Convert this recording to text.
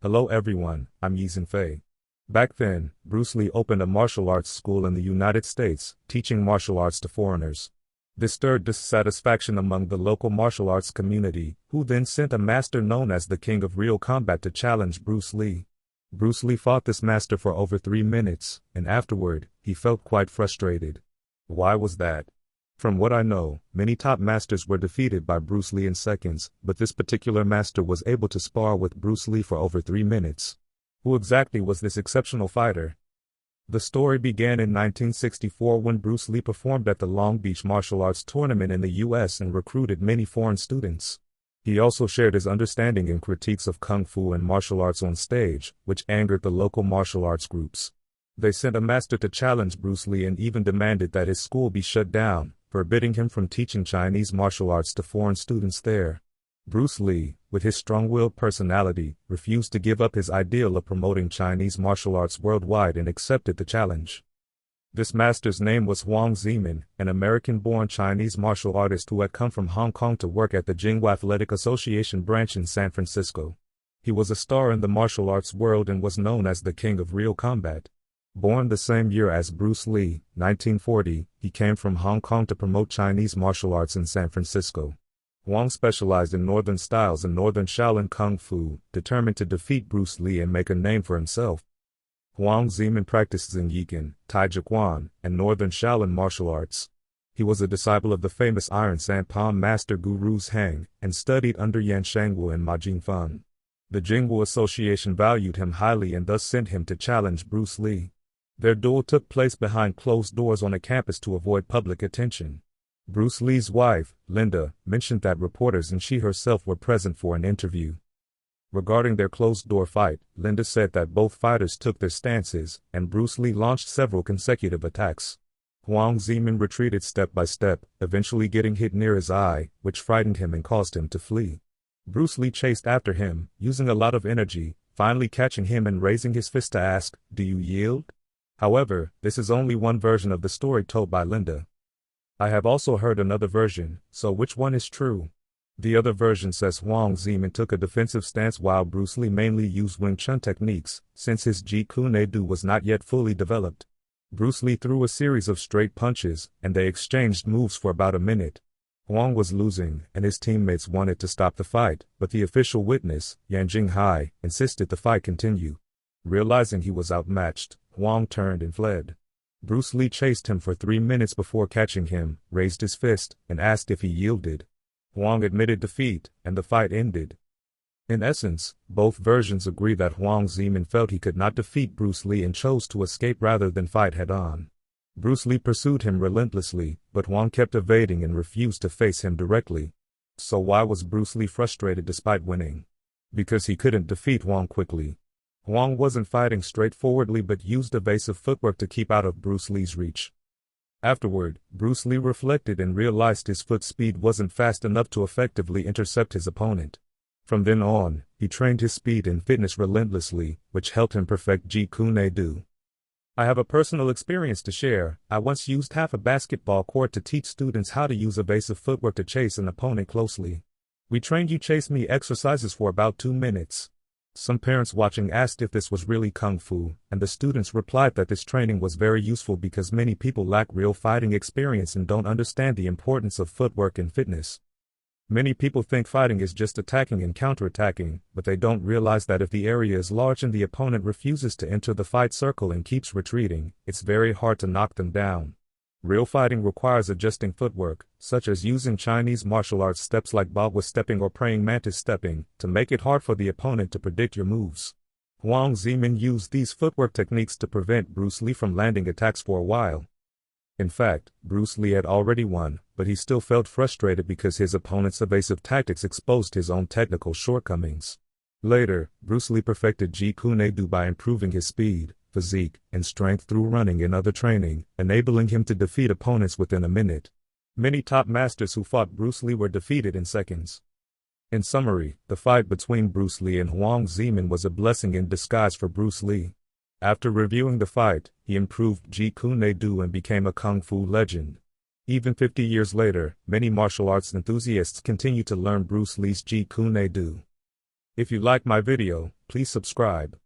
Hello everyone, I'm Yeezen Fei. Back then, Bruce Lee opened a martial arts school in the United States, teaching martial arts to foreigners. This stirred dissatisfaction among the local martial arts community, who then sent a master known as the King of Real Combat to challenge Bruce Lee. Bruce Lee fought this master for over 3 minutes, and afterward, he felt quite frustrated. Why was that? From what I know, many top masters were defeated by Bruce Lee in seconds, but this particular master was able to spar with Bruce Lee for over 3 minutes. Who exactly was this exceptional fighter? The story began in 1964 when Bruce Lee performed at the Long Beach Martial Arts Tournament in the US and recruited many foreign students. He also shared his understanding and critiques of Kung Fu and martial arts on stage, which angered the local martial arts groups. They sent a master to challenge Bruce Lee and even demanded that his school be shut down, forbidding him from teaching Chinese martial arts to foreign students there. Bruce Lee, with his strong-willed personality, refused to give up his ideal of promoting Chinese martial arts worldwide and accepted the challenge. This master's name was Wong, an American-born Chinese martial artist who had come from Hong Kong to work at the Jingwu Athletic Association branch in San Francisco. He was a star in the martial arts world and was known as the King of Real Combat. Born the same year as Bruce Lee, 1940, he came from Hong Kong to promote Chinese martial arts in San Francisco. Wong specialized in northern styles and northern Shaolin Kung Fu, determined to defeat Bruce Lee and make a name for himself. Wong practiced Xingyikan, Taijiquan, and northern Shaolin martial arts. He was a disciple of the famous Iron Sanpon master Gurus Heng, and studied under Yan Shangwu and Ma Jingfeng. The Jingwu Association valued him highly and thus sent him to challenge Bruce Lee. Their duel took place behind closed doors on a campus to avoid public attention. Bruce Lee's wife, Linda, mentioned that reporters and she herself were present for an interview. Regarding their closed-door fight, Linda said that both fighters took their stances, and Bruce Lee launched several consecutive attacks. Wong retreated step by step, eventually getting hit near his eye, which frightened him and caused him to flee. Bruce Lee chased after him, using a lot of energy, finally catching him and raising his fist to ask, "Do you yield?" However, this is only one version of the story told by Linda. I have also heard another version, so which one is true? The other version says Wong took a defensive stance while Bruce Lee mainly used Wing Chun techniques, since his Jeet Kune was not yet fully developed. Bruce Lee threw a series of straight punches, and they exchanged moves for about a minute. Wong was losing, and his teammates wanted to stop the fight, but the official witness, Yan Jinghai, insisted the fight continue. Realizing he was outmatched, Wong turned and fled. Bruce Lee chased him for 3 minutes before catching him, raised his fist, and asked if he yielded. Wong admitted defeat, and the fight ended. In essence, both versions agree that Wong felt he could not defeat Bruce Lee and chose to escape rather than fight head-on. Bruce Lee pursued him relentlessly, but Wong kept evading and refused to face him directly. So why was Bruce Lee frustrated despite winning? Because he couldn't defeat Wong quickly. Wong wasn't fighting straightforwardly but used evasive footwork to keep out of Bruce Lee's reach. Afterward, Bruce Lee reflected and realized his foot speed wasn't fast enough to effectively intercept his opponent. From then on, he trained his speed and fitness relentlessly, which helped him perfect Jeet Kune. I have a personal experience to share. I once used half a basketball court to teach students how to use evasive footwork to chase an opponent closely. We trained you chase me exercises for about 2 minutes. Some parents watching asked if this was really Kung Fu, and the students replied that this training was very useful because many people lack real fighting experience and don't understand the importance of footwork and fitness. Many people think fighting is just attacking and counterattacking, but they don't realize that if the area is large and the opponent refuses to enter the fight circle and keeps retreating, it's very hard to knock them down. Real fighting requires adjusting footwork, such as using Chinese martial arts steps like Bagua stepping or praying mantis stepping, to make it hard for the opponent to predict your moves. Wong used these footwork techniques to prevent Bruce Lee from landing attacks for a while. In fact, Bruce Lee had already won, but he still felt frustrated because his opponent's evasive tactics exposed his own technical shortcomings. Later, Bruce Lee perfected Jeet Kune by improving his speed, physique, and strength through running and other training, enabling him to defeat opponents within a minute. Many top masters who fought Bruce Lee were defeated in seconds. In summary, the fight between Bruce Lee and Wong was a blessing in disguise for Bruce Lee. After reviewing the fight, he improved Jeet Kune and became a Kung Fu legend. Even 50 years later, many martial arts enthusiasts continue to learn Bruce Lee's Jeet Kune. If you like my video, Please subscribe.